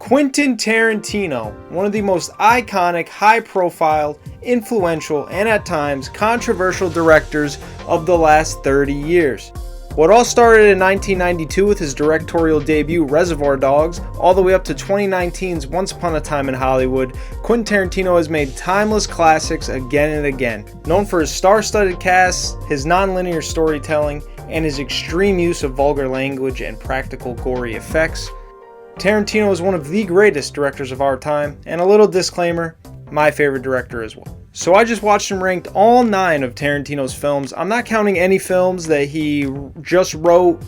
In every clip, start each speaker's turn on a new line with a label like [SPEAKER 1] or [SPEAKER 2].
[SPEAKER 1] Quentin Tarantino, one of the most iconic, high-profile, influential, and at times controversial directors of the last 30 years. What all started in 1992 with his directorial debut Reservoir Dogs, all the way up to 2019's Once Upon a Time in Hollywood, Quentin Tarantino has made timeless classics again and again. Known for his star-studded cast, his non-linear storytelling, and his extreme use of vulgar language and practical gory effects, Tarantino is one of the greatest directors of our time, and a little disclaimer, my favorite director as well. So I just watched and ranked all 9 of Tarantino's films. I'm not counting any films that he just wrote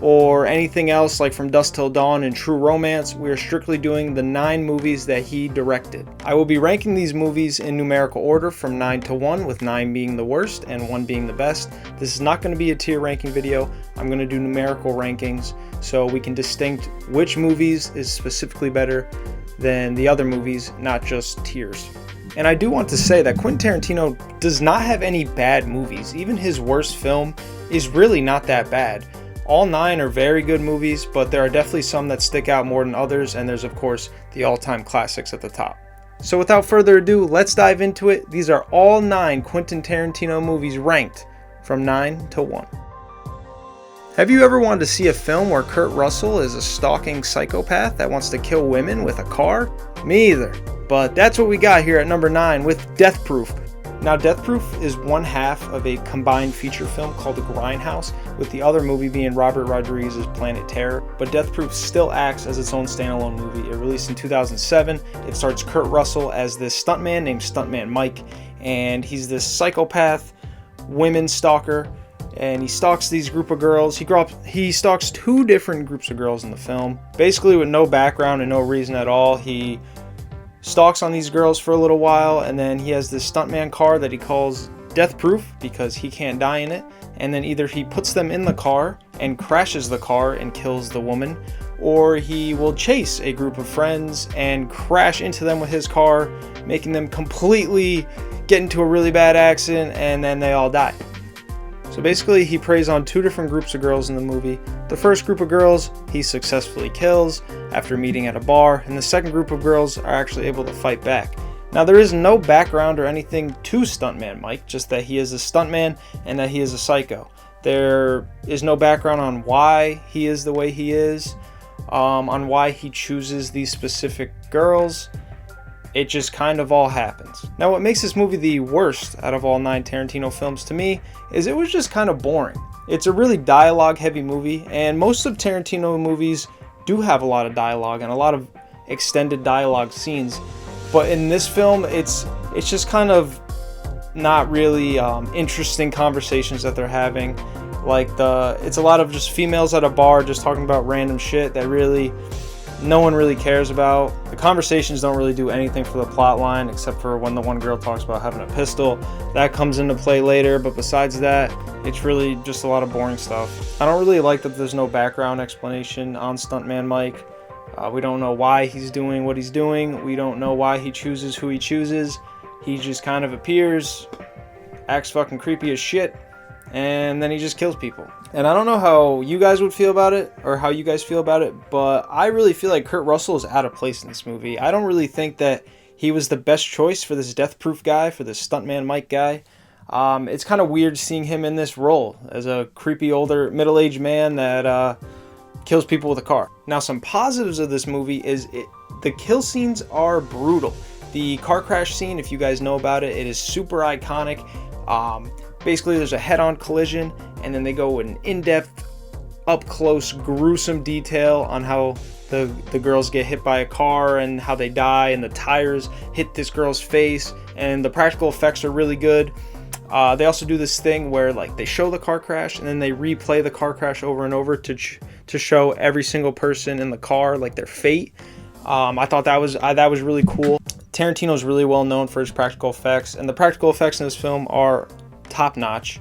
[SPEAKER 1] or anything else like From Dusk Till Dawn and True Romance. We are strictly doing the 9 movies that he directed. I will be ranking these movies in numerical order from 9 to 1, with 9 being the worst and 1 being the best. This is not going to be a tier ranking video. I'm going to do numerical rankings so we can distinct which movies is specifically better than the other movies, not just tiers. And I do want to say that Quentin Tarantino does not have any bad movies. Even his worst film is really not that bad. All 9 are very good movies, but there are definitely some that stick out more than others, and there's of course the all-time classics at the top. So without further ado, let's dive into it. These are all 9 Quentin Tarantino movies ranked from 9 to 1. Have you ever wanted to see a film where Kurt Russell is a stalking psychopath that wants to kill women with a car? Me either. But that's what we got here at number 9 with Death Proof. Now, Death Proof is one half of a combined feature film called The Grindhouse, with the other movie being Robert Rodriguez's Planet Terror. But Death Proof still acts as its own standalone movie. It released in 2007. It stars Kurt Russell as this stuntman named Stuntman Mike, and he's this psychopath women stalker. And he stalks these group of girls. He stalks 2 different groups of girls in the film, basically with no background and no reason at all. He stalks on these girls for a little while, and then he has this stuntman car that he calls Death Proof because he can't die in it. And then either he puts them in the car and crashes the car and kills the woman, or he will chase a group of friends and crash into them with his car, making them completely get into a really bad accident, and then they all die. So basically, he preys on 2 different groups of girls in the movie. The first group of girls he successfully kills after meeting at a bar, and the second group of girls are actually able to fight back. Now, there is no background or anything to Stuntman Mike, just that he is a stuntman and that he is a psycho. There is no background on why he is the way he is, on why he chooses these specific girls. It just kind of all happens. Now, what makes this movie the worst out of all 9 Tarantino films to me is it was just kind of boring. It's a really dialogue-heavy movie, and most of Tarantino movies do have a lot of dialogue and a lot of extended dialogue scenes. But in this film, it's just kind of not really interesting conversations that they're having. It's a lot of just females at a bar just talking about random shit that really no one really cares about. The conversations don't really do anything for the plot line, except for when the one girl talks about having a pistol. That comes into play later, but besides that, it's really just a lot of boring stuff. I don't really like that there's no background explanation on Stuntman Mike. We don't know why he's doing what he's doing. We don't know why he chooses who he chooses. He just kind of appears, acts fucking creepy as shit, and then he just kills people. And I don't know how you guys would feel about it, or how you guys feel about it, but I really feel like Kurt Russell is out of place in this movie. I don't really think that he was the best choice for this Death Proof guy, for this Stuntman Mike guy. It's kind of weird seeing him in this role as a creepy older middle-aged man that kills people with a car. Now, some positives of this movie is the kill scenes are brutal. The car crash scene, if you guys know about it, it is super iconic. Basically, there's a head-on collision, and then they go in in-depth, up-close, gruesome detail on how the girls get hit by a car and how they die, and the tires hit this girl's face, and the practical effects are really good. They also do this thing where they show the car crash, and then they replay the car crash over and over to show every single person in the car, their fate. I thought that was really cool. Tarantino's really well known for his practical effects, and the practical effects in this film are top-notch.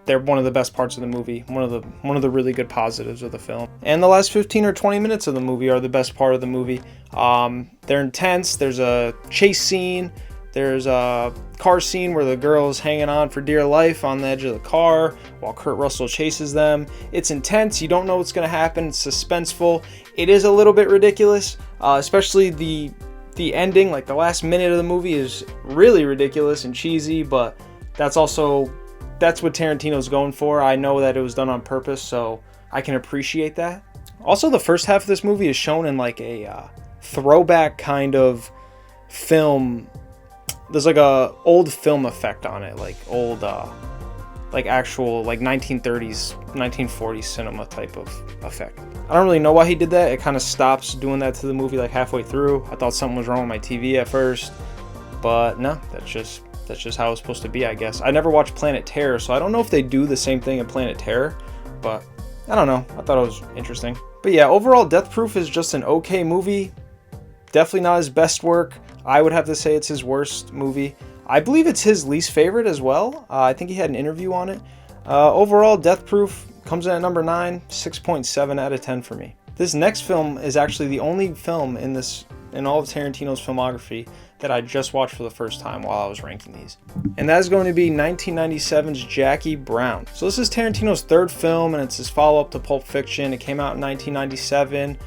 [SPEAKER 1] They're one of the best parts of the movie, one of the really good positives of the film. And the last 15 or 20 minutes of the movie are the best part of the movie. They're intense. There's a chase scene There's a car scene where the girl is hanging on for dear life on the edge of the car while Kurt Russell chases them. It's intense. You don't know what's going to happen. It's suspenseful. It is a little bit ridiculous, especially the ending. Like the last minute of the movie is really ridiculous and cheesy, but that's what Tarantino's going for. I know that it was done on purpose, so I can appreciate that. Also, the first half of this movie is shown in like a throwback kind of film. There's like a old film effect on it, like old, like actual like 1930s, 1940s cinema type of effect. I don't really know why he did that. It kind of stops doing that to the movie like halfway through. I thought something was wrong with my TV at first, but no, that's just how it's supposed to be, I guess. I never watched Planet Terror, so I don't know if they do the same thing in Planet Terror, but I don't know. I thought it was interesting. But yeah, overall, Death Proof is just an okay movie. Definitely not his best work. I would have to say it's his worst movie. I believe it's his least favorite as well. I think he had an interview on it. Overall, Death Proof comes in at number 9, 6.7 out of 10 for me. This next film is actually the only film in all of Tarantino's filmography that I just watched for the first time while I was ranking these. And that is going to be 1997's Jackie Brown. So this is Tarantino's third film, and it's his follow-up to Pulp Fiction. It came out in 1997.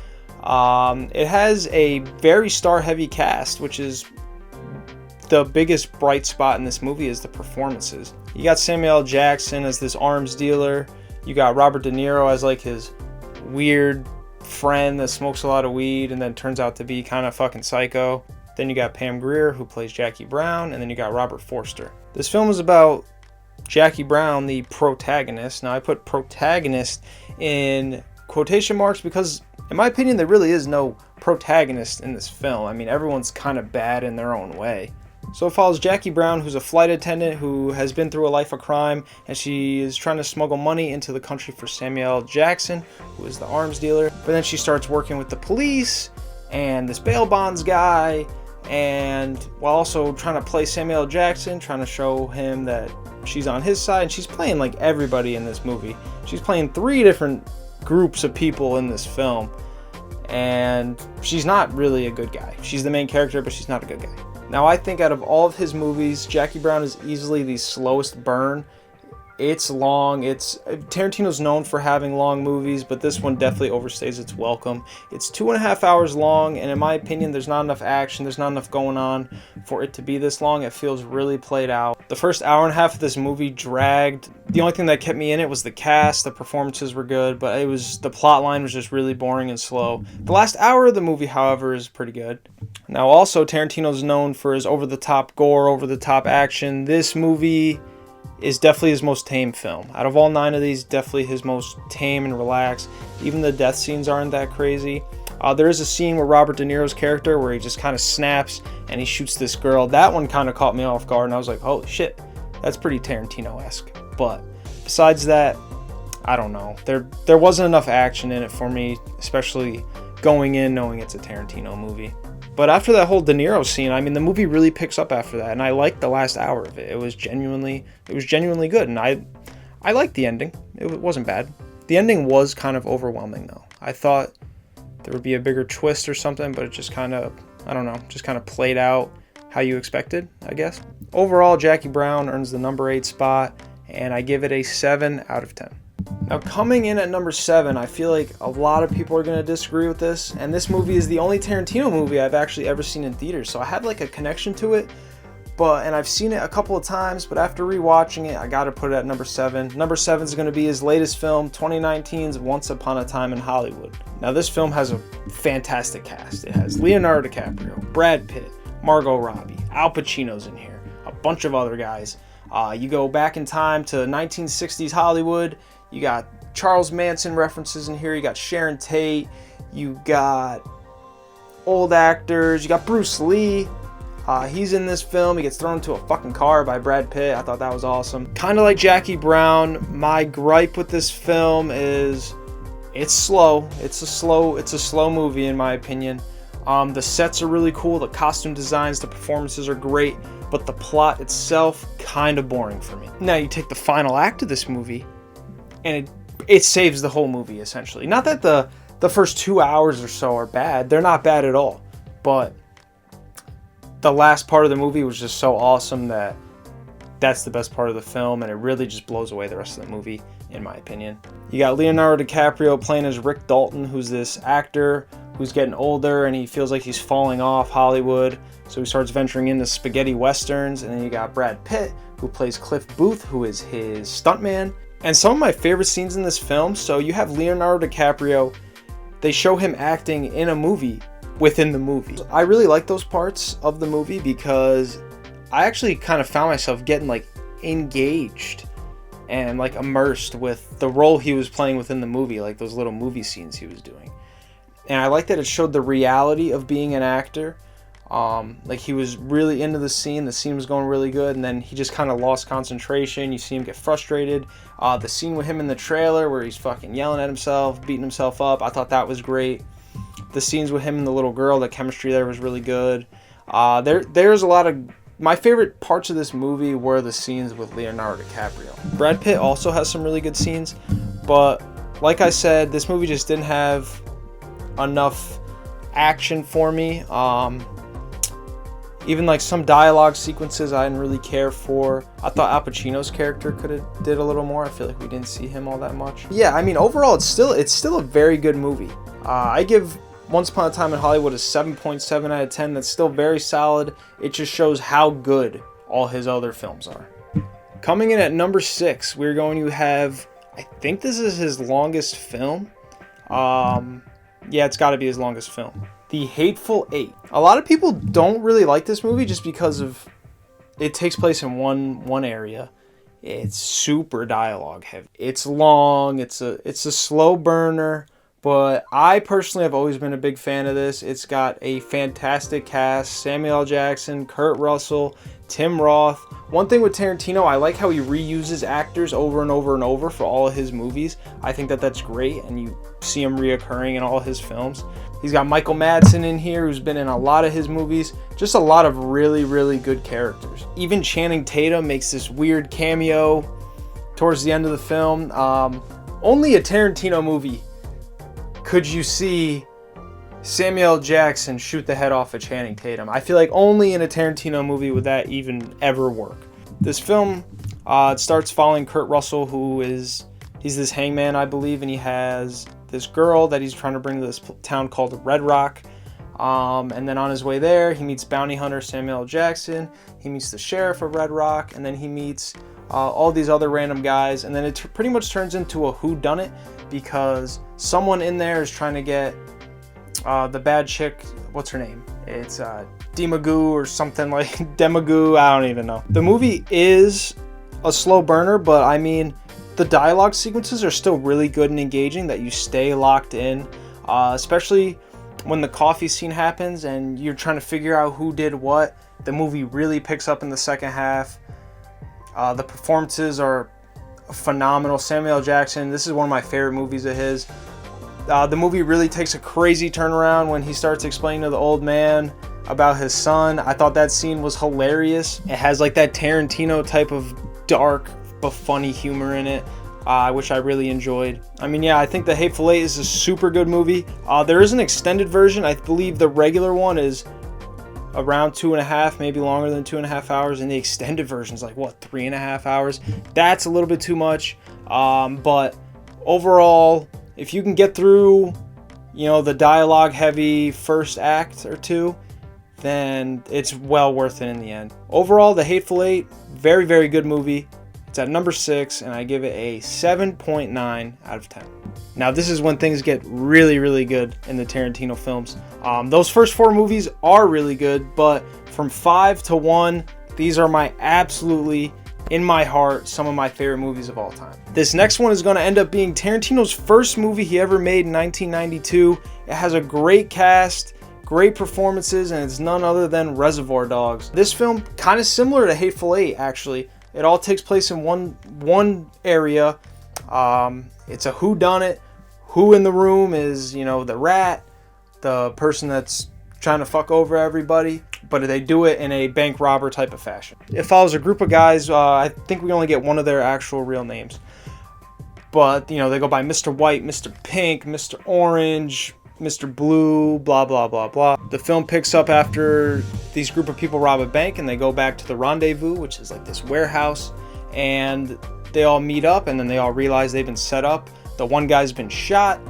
[SPEAKER 1] It has a very star-heavy cast, which is the biggest bright spot in this movie is the performances. You got Samuel L. Jackson as this arms dealer. You got Robert De Niro as like his weird friend that smokes a lot of weed and then turns out to be kind of fucking psycho. Then you got Pam Grier, who plays Jackie Brown, and then you got Robert Forster. This film is about Jackie Brown, the protagonist. Now I put protagonist in quotation marks because in my opinion, there really is no protagonist in this film. I mean, everyone's kind of bad in their own way. So it follows Jackie Brown, who's a flight attendant who has been through a life of crime, and she is trying to smuggle money into the country for Samuel L. Jackson, who is the arms dealer. But then she starts working with the police and this bail bonds guy, and while also trying to play Samuel L. Jackson, trying to show him that she's on his side. And she's playing like everybody in this movie. She's playing 3 different groups of people in this film, and she's not really a good guy. She's the main character, but she's not a good guy. Now I think out of all of his movies, Jackie Brown is easily the slowest burn. It's long. Tarantino's known for having long movies, but this one definitely overstays its welcome. It's 2.5 hours long, and in my opinion, there's not enough action, there's not enough going on for it to be this long. It feels really played out. The first hour and a half of this movie dragged. The only thing that kept me in it was the cast. The performances were good, but the plot line was just really boring and slow. The last hour of the movie, however, is pretty good. Now also, Tarantino's known for his over-the-top gore, over-the-top action. This movie is definitely his most tame film. Out of all 9 of these, definitely his most tame and relaxed. Even the death scenes aren't that crazy. There is a scene where Robert De Niro's character where he just kind of snaps and he shoots this girl. That one kind of caught me off guard, and I was like, holy shit, that's pretty Tarantino-esque. But besides that, I don't know. There wasn't enough action in it for me, especially going in knowing it's a Tarantino movie. But after that whole De Niro scene, I mean, the movie really picks up after that, and I liked the last hour of it. It was genuinely good, and I liked the ending. It wasn't bad. The ending was kind of overwhelming, though. I thought there would be a bigger twist or something, but it just kind of, I don't know, just kind of played out how you expected, I guess. Overall, Jackie Brown earns the number 8 spot, and I give it a 7 out of 10. Now, coming in at number 7, I feel like a lot of people are going to disagree with this, and this movie is the only Tarantino movie I've actually ever seen in theaters, so I had like a connection to it, and I've seen it a couple of times, but after rewatching it, I got to put it at number 7. Number 7 is going to be his latest film, 2019's Once Upon a Time in Hollywood. Now, this film has a fantastic cast. It has Leonardo DiCaprio, Brad Pitt, Margot Robbie, Al Pacino's in here, a bunch of other guys. You go back in time to 1960s Hollywood. You got Charles Manson references in here. You got Sharon Tate. You got old actors. You got Bruce Lee. He's in this film. He gets thrown into a fucking car by Brad Pitt. I thought that was awesome. Kind of like Jackie Brown, my gripe with this film is it's slow. It's a slow movie in my opinion. The sets are really cool. The costume designs, the performances are great, but the plot itself kind of boring for me. Now you take the final act of this movie, and it saves the whole movie, essentially. Not that the first 2 hours or so are bad. They're not bad at all. But the last part of the movie was just so awesome that that's the best part of the film, and it really just blows away the rest of the movie, in my opinion. You got Leonardo DiCaprio playing as Rick Dalton, who's this actor who's getting older and he feels like he's falling off Hollywood, so he starts venturing into spaghetti westerns. And then you got Brad Pitt, who plays Cliff Booth, who is his stuntman. And some of my favorite scenes in this film, so you have Leonardo DiCaprio, they show him acting in a movie within the movie. I really like those parts of the movie because I actually kind of found myself getting like engaged and like immersed with the role he was playing within the movie, like those little movie scenes he was doing. And I like that it showed the reality of being an actor. Like he was really into the scene was going really good, and then he just kind of lost concentration. You see him get frustrated. The scene with him in the trailer where he's fucking yelling at himself, beating himself up, I thought that was great. The scenes with him and the little girl, the chemistry there was really good. There's a lot of... My favorite parts of this movie were the scenes with Leonardo DiCaprio. Brad Pitt also has some really good scenes, but like I said, this movie just didn't have enough action for me. Even like some dialogue sequences I didn't really care for. I thought Al Pacino's character could have did a little more. I feel like we didn't see him all that much. Yeah, I mean, overall, it's still a very good movie. I give Once Upon a Time in Hollywood a 7.7 out of 10. That's still very solid. It just shows how good all his other films are. Coming in at number 6, we're going to have, I think this is his longest film. Yeah, it's got to be his longest film. The Hateful Eight. A lot of people don't really like this movie just because of it takes place in one area. It's super dialogue heavy. It's long. It's a slow burner. But I personally have always been a big fan of this. It's got a fantastic cast. Samuel L. Jackson, Kurt Russell, Tim Roth. One thing with Tarantino, I like how he reuses actors over and over and over for all of his movies. I think that that's great, and you see him reoccurring in all his films. He's got Michael Madsen in here, who's been in a lot of his movies. Just a lot of really, really good characters. Even Channing Tatum makes this weird cameo towards the end of the film. Only a Tarantino movie could you see Samuel L. Jackson shoot the head off of Channing Tatum. I feel like only in a Tarantino movie would that even ever work. This film, it starts following Kurt Russell, he's this hangman, I believe, and he has this girl that he's trying to bring to this town called Red Rock. And then on his way there, he meets bounty hunter Samuel L. Jackson. He meets the sheriff of Red Rock, and then he meets all these other random guys. And then it pretty much turns into a whodunit because someone in there is trying to get the bad chick. What's her name? It's Demagoo or something like Demagoo. I don't even know. The movie is a slow burner, but I mean, the dialogue sequences are still really good and engaging that you stay locked in, especially when the coffee scene happens and you're trying to figure out who did what. The movie really picks up in the second half. The performances are phenomenal. Samuel L. Jackson, this is one of my favorite movies of his. The movie really takes a crazy turnaround when he starts explaining to the old man about his son. I thought that scene was hilarious. It has like that Tarantino type of dark but funny humor in it, which I really enjoyed. I mean, yeah, I think The Hateful Eight is a super good movie. There is an extended version. I believe the regular one is around 2.5, maybe longer than 2.5 hours, and the extended version is like, what, 3.5 hours? That's a little bit too much. But overall, if you can get through, the dialogue heavy first act or two, then it's well worth it in the end. Overall, The Hateful Eight, very, very good movie. It's at number 6, and I give it a 7.9 out of 10. Now, this is when things get really, really good in the Tarantino films. Those first 4 movies are really good, but from 5 to 1, these are my absolutely, in my heart, some of my favorite movies of all time. This next one is going to end up being Tarantino's first movie he ever made in 1992. It has a great cast, great performances, and it's none other than Reservoir Dogs. This film, kind of similar to Hateful Eight, actually. It all takes place in one area. It's a whodunit. Who in the room is, the rat, the person that's trying to fuck over everybody, but they do it in a bank robber type of fashion. It follows a group of guys. I think we only get one of their actual real names. But, they go by Mr. White, Mr. Pink, Mr. Orange, Mr. Blue, blah, blah, blah, blah. The film picks up after these group of people rob a bank and they go back to the rendezvous, which is like this warehouse, and they all meet up and then they all realize they've been set up. The one guy's been shot.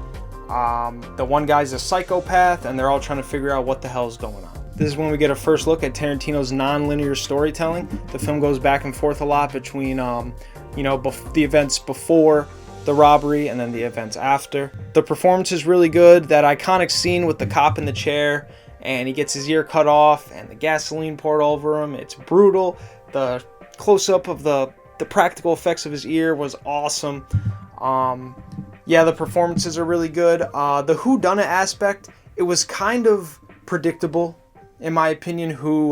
[SPEAKER 1] The one guy's a psychopath, and they're all trying to figure out what the hell is going on. This is when we get a first look at Tarantino's non-linear storytelling. The film goes back and forth a lot between, the events before the robbery and then the events after. The performance is really good. That iconic scene with the cop in the chair and he gets his ear cut off and the gasoline poured over him. It's brutal. The close-up of the practical effects of his ear was awesome. The performances are really good. The whodunit aspect, it was kind of predictable, in my opinion, who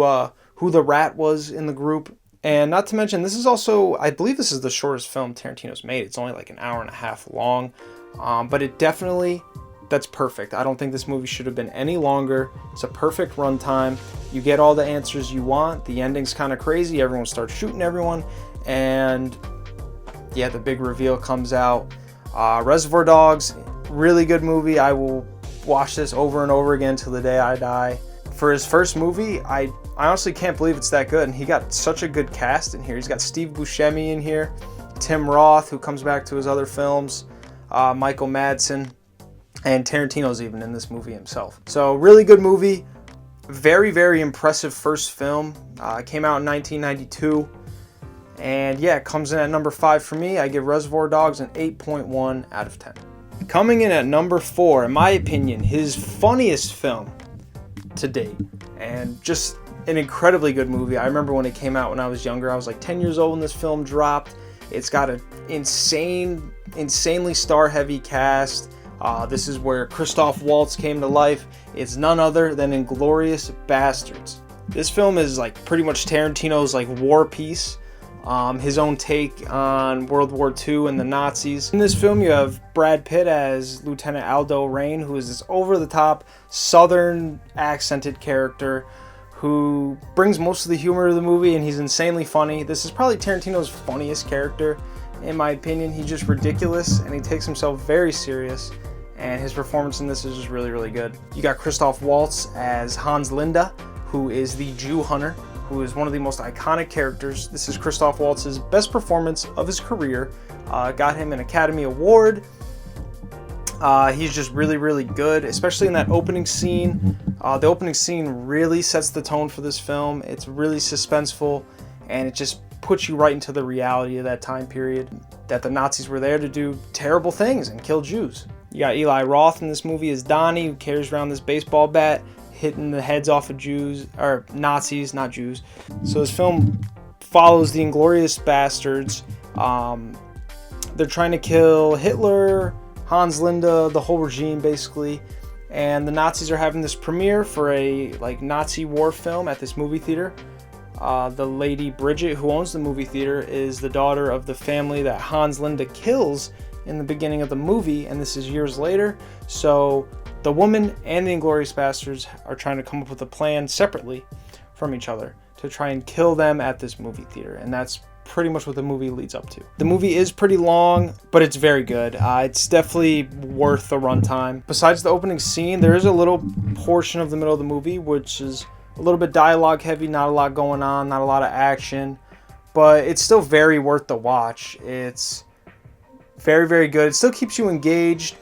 [SPEAKER 1] the rat was in the group. And not to mention, this is also, I believe this is the shortest film Tarantino's made. It's only like an hour and a half long. But it definitely, that's perfect. I don't think this movie should have been any longer. It's a perfect runtime. You get all the answers you want. The ending's kind of crazy. Everyone starts shooting everyone. And yeah, the big reveal comes out. Reservoir Dogs, really good movie. I will watch this over and over again till the day I die. For his first movie, I honestly can't believe it's that good. And he got such a good cast in here. He's got Steve Buscemi in here, Tim Roth, who comes back to his other films, Michael Madsen, and Tarantino's even in this movie himself. So really good movie. Very, very impressive first film. Came out in 1992. And yeah, it comes in at number 5 for me. I give Reservoir Dogs an 8.1 out of 10. Coming in at number 4, in my opinion, his funniest film to date. And just an incredibly good movie. I remember when it came out when I was younger. I was like 10 years old when this film dropped. It's got an insanely star-heavy cast. This is where Christoph Waltz came to life. It's none other than Inglourious Basterds. This film is like pretty much Tarantino's like war piece. His own take on World War II and the Nazis. In this film, you have Brad Pitt as Lieutenant Aldo Raine, who is this over-the-top, southern accented character who brings most of the humor to the movie, and he's insanely funny. This is probably Tarantino's funniest character, in my opinion. He's just ridiculous, and he takes himself very serious, and his performance in this is just really, really good. You got Christoph Waltz as Hans Linde, who is the Jew hunter, who is one of the most iconic characters. This is Christoph Waltz's best performance of his career. Got him an Academy Award. He's just really, really good, especially in that opening scene. The opening scene really sets the tone for this film. It's really suspenseful, and it just puts you right into the reality of that time period, that the Nazis were there to do terrible things and kill Jews. You got Eli Roth in this movie as Donnie, who carries around this baseball bat, hitting the heads off of Jews, or Nazis, not Jews. So this film follows the Inglourious Basterds. They're trying to kill Hitler, Hans Linde, the whole regime basically. And the Nazis are having this premiere for a Nazi war film at this movie theater. The lady Bridget, who owns the movie theater, is the daughter of the family that Hans Linde kills in the beginning of the movie, and this is years later. So the woman and the Inglourious Basterds are trying to come up with a plan separately from each other to try and kill them at this movie theater, and that's pretty much what the movie leads up to. The movie is pretty long, but it's very good. It's definitely worth the runtime. Besides the opening scene, there is a little portion of the middle of the movie which is a little bit dialogue heavy, not a lot going on, not a lot of action, but it's still very worth the watch. It's very, very good. It still keeps you engaged.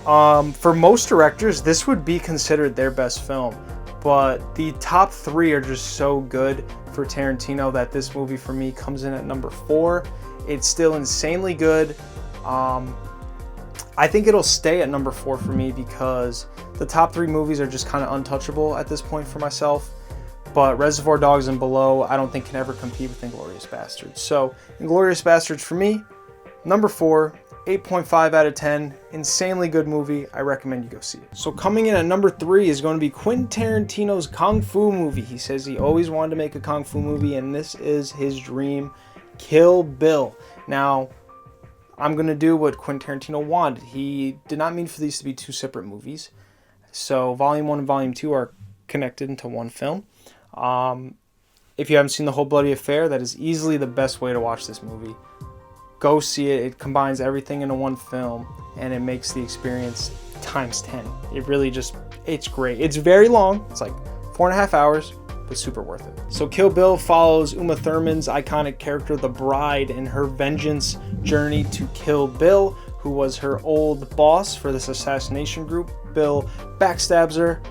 [SPEAKER 1] For most directors, this would be considered their best film, but the top 3 are just so good for Tarantino that this movie for me comes in at number 4. It's still insanely good. I think it'll stay at number 4 for me because the top 3 movies are just kind of untouchable at this point for myself. But Reservoir Dogs and below, I don't think can ever compete with Inglourious Basterds. So Inglourious Basterds for me, number 4. 8.5 out of 10. Insanely good movie. I recommend you go see it. So coming in at number 3 is going to be Quentin Tarantino's Kung Fu movie. He says he always wanted to make a Kung Fu movie, and this is his dream, Kill Bill. Now, I'm going to do what Quentin Tarantino wanted. He did not mean for these to be 2 separate movies. So Volume 1 and Volume 2 are connected into one film. If you haven't seen The Whole Bloody Affair, that is easily the best way to watch this movie. Go see it. It combines everything into one film, and it makes the experience times 10. It really just, it's great. It's very long. It's like 4.5 hours, but super worth it. So Kill Bill follows Uma Thurman's iconic character, the Bride, in her vengeance journey to kill Bill, who was her old boss for this assassination group. Bill backstabs her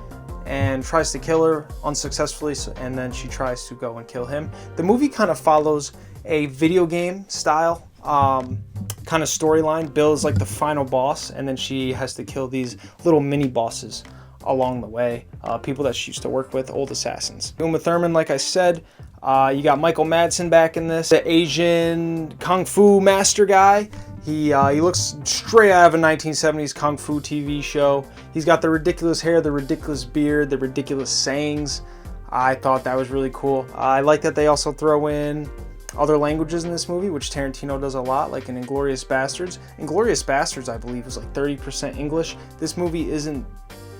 [SPEAKER 1] and tries to kill her unsuccessfully, and then she tries to go and kill him. The movie kind of follows a video game style kind of storyline. Bill is like the final boss, and then she has to kill these little mini bosses along the way, people that she used to work with, old assassins. Uma Thurman, like I said, you got Michael Madsen back in this, the Asian kung fu master guy. He looks straight out of a 1970s kung fu TV show. He's got the ridiculous hair, the ridiculous beard, the ridiculous sayings. I thought that was really cool. I like that they also throw in other languages in this movie, which Tarantino does a lot, like in Inglourious Basterds. Inglourious Basterds, I believe, was like 30% English. This movie isn't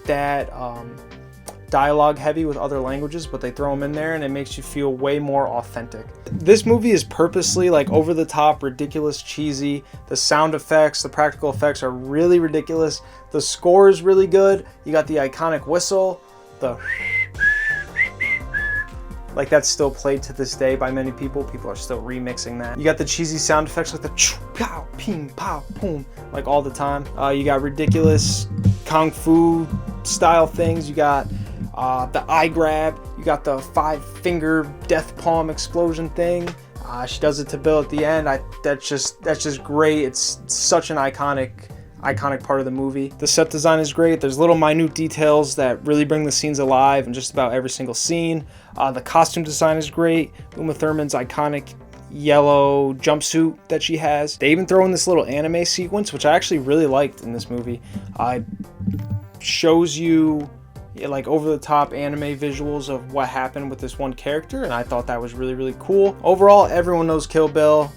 [SPEAKER 1] that dialogue heavy with other languages, but they throw them in there and it makes you feel way more authentic. This movie is purposely like over the top, ridiculous, cheesy. The sound effects, the practical effects are really ridiculous. The score is really good. You got the iconic whistle, the like that's still played to this day by many people. People are still remixing that. You got the cheesy sound effects like the choo, pow, ping, pow, boom, like all the time. You got ridiculous kung fu style things. You got the eye grab. You got the 5-finger death palm explosion thing. She does it to Bill at the end. That's just great. It's such an iconic part of the movie. The set design is great. There's little minute details that really bring the scenes alive in just about every single scene. The costume design is great. Uma Thurman's iconic yellow jumpsuit that she has. They even throw in this little anime sequence, which I actually really liked in this movie. It shows you like over-the-top anime visuals of what happened with this one character, and I thought that was really, really cool. Overall, everyone knows Kill Bill.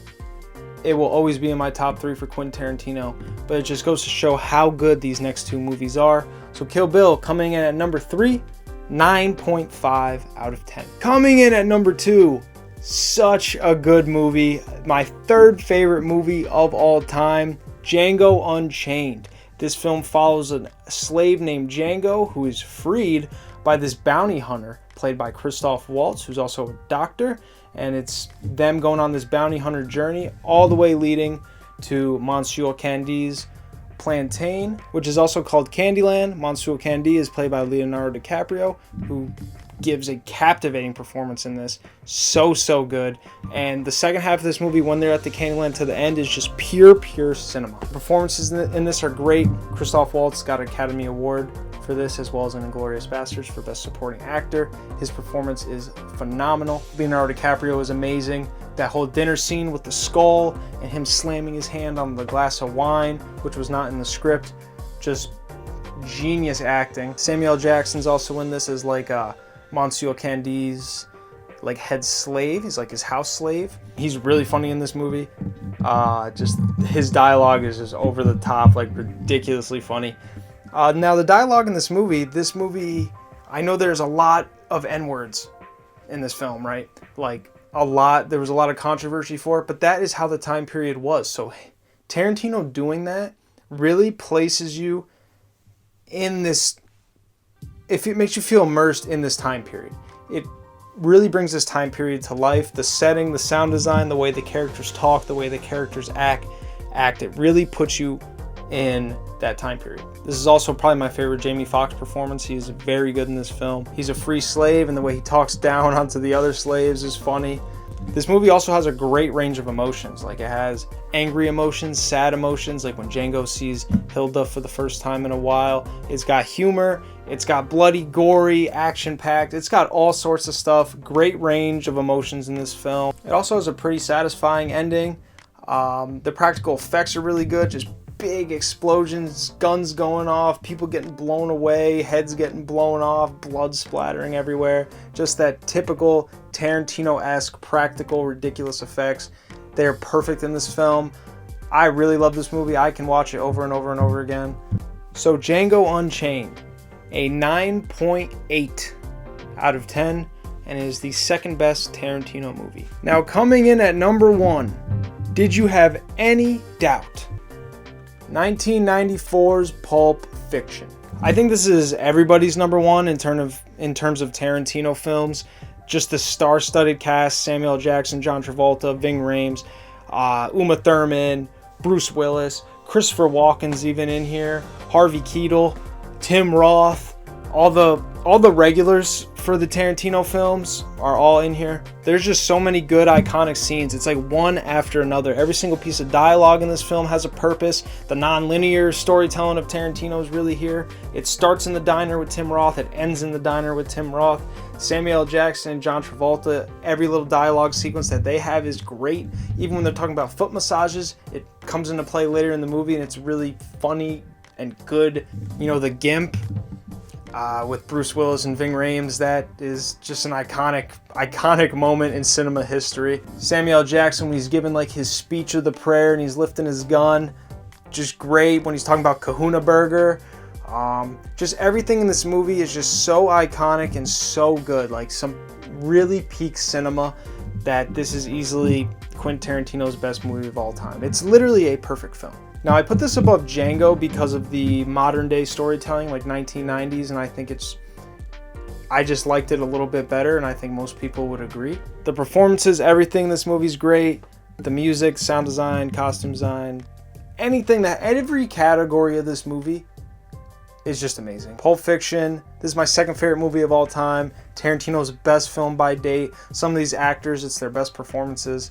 [SPEAKER 1] It will always be in my top 3 for Quentin Tarantino, but it just goes to show how good these next 2 movies are. So Kill Bill coming in at number 3, 9.5 out of 10. Coming in at number 2, such a good movie. My 3rd favorite movie of all time, Django Unchained. This film follows a slave named Django who is freed by this bounty hunter played by Christoph Waltz, who's also a doctor. And it's them going on this bounty hunter journey all the way leading to Monsieur Candy's plantain, which is also called Candyland. Monsieur Candy is played by Leonardo DiCaprio, who gives a captivating performance in this. So good. And the second half of this movie, when they're at the Candyland to the end, is just pure cinema. The performances in this are great. Christoph Waltz got an Academy Award for this, as well as in Inglourious Basterds for Best Supporting Actor. His performance is phenomenal. Leonardo DiCaprio is amazing. That whole dinner scene with the skull and him slamming his hand on the glass of wine, which was not in the script, just genius acting. Samuel Jackson's also in this as like Monsieur Candy's like head slave. He's like his house slave. He's really funny in this movie. Just his dialogue is just over the top, like ridiculously funny. Now the dialogue in this movie, I know there's a lot of N-words in this film, right? Like there was a lot of controversy for it, but that is how the time period was. So Tarantino doing that really places you in this, if it makes you feel immersed in this time period. It really brings this time period to life. The setting, the sound design, the way the characters talk, the way the characters act, it really puts you in that time period. This is also probably my favorite Jamie Foxx performance. He is very good in this film. He's a free slave, and the way he talks down onto the other slaves is funny. This movie also has a great range of emotions. Like it has angry emotions, sad emotions, like when Django sees Hilda for the first time in a while. It's got humor. It's got bloody, gory, action-packed. It's got all sorts of stuff. Great range of emotions in this film. It also has a pretty satisfying ending. The practical effects are really good. Just big explosions, guns going off, people getting blown away, heads getting blown off, blood splattering everywhere. Just that typical Tarantino-esque practical ridiculous effects. They're perfect in this film. I really love this movie. I can watch it over and over and over again. So Django Unchained, a 9.8 out of 10, and is the second best Tarantino movie. Now coming in at number 1, did you have any doubt 1994's Pulp Fiction. I think this is everybody's number one in terms of Tarantino films. Just the star-studded cast: Samuel Jackson, John Travolta, Ving Rhames, Uma Thurman, Bruce Willis, Christopher Walken's even in here, Harvey Keitel, Tim Roth, all the regulars for the Tarantino films are all in here. There's just so many good iconic scenes. It's like one after another. Every single piece of dialogue in this film has a purpose. The non-linear storytelling of Tarantino is really here. It starts in the diner with Tim Roth. It ends in the diner with Tim Roth. Samuel L. Jackson and John Travolta, every little dialogue sequence that they have is great. Even when they're talking about foot massages, it comes into play later in the movie, and it's really funny and good. You know, the Gimp with Bruce Willis and Ving Rhames, that is just an iconic moment in cinema history. Samuel L. Jackson, when he's giving like his speech of the prayer and he's lifting his gun, just great. When he's talking about Kahuna Burger, just everything in this movie is just so iconic and so good. Like some really peak cinema, that this is easily Quentin Tarantino's best movie of all time. It's literally a perfect film. Now, I put this above Django because of the modern day storytelling, like 1990s, and I just liked it a little bit better, and I think most people would agree. The performances, everything in this movie's great. The music, sound design, costume design, every category of this movie is just amazing. Pulp Fiction, this is my second favorite movie of all time. Tarantino's best film by date. Some of these actors, it's their best performances.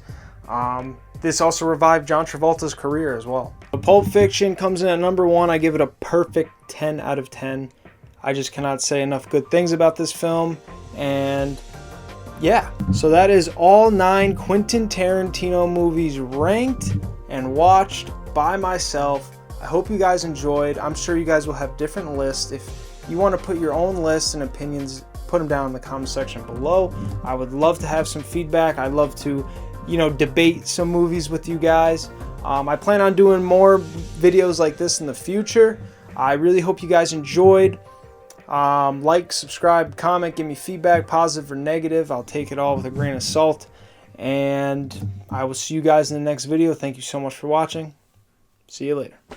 [SPEAKER 1] This also revived John Travolta's career as well. Pulp Fiction comes in at number one. I give it a perfect 10 out of 10. I just cannot say enough good things about this film. And yeah, so that is all 9 Quentin Tarantino movies ranked and watched by myself. I hope you guys enjoyed. I'm sure you guys will have different lists. If you want to put your own lists and opinions, put them down in the comment section below. I would love to have some feedback. I'd love to debate some movies with you guys. I plan on doing more videos like this in the future. I really hope you guys enjoyed. Like, subscribe, comment, give me feedback, positive or negative. I'll take it all with a grain of salt. And I will see you guys in the next video. Thank you so much for watching. See you later.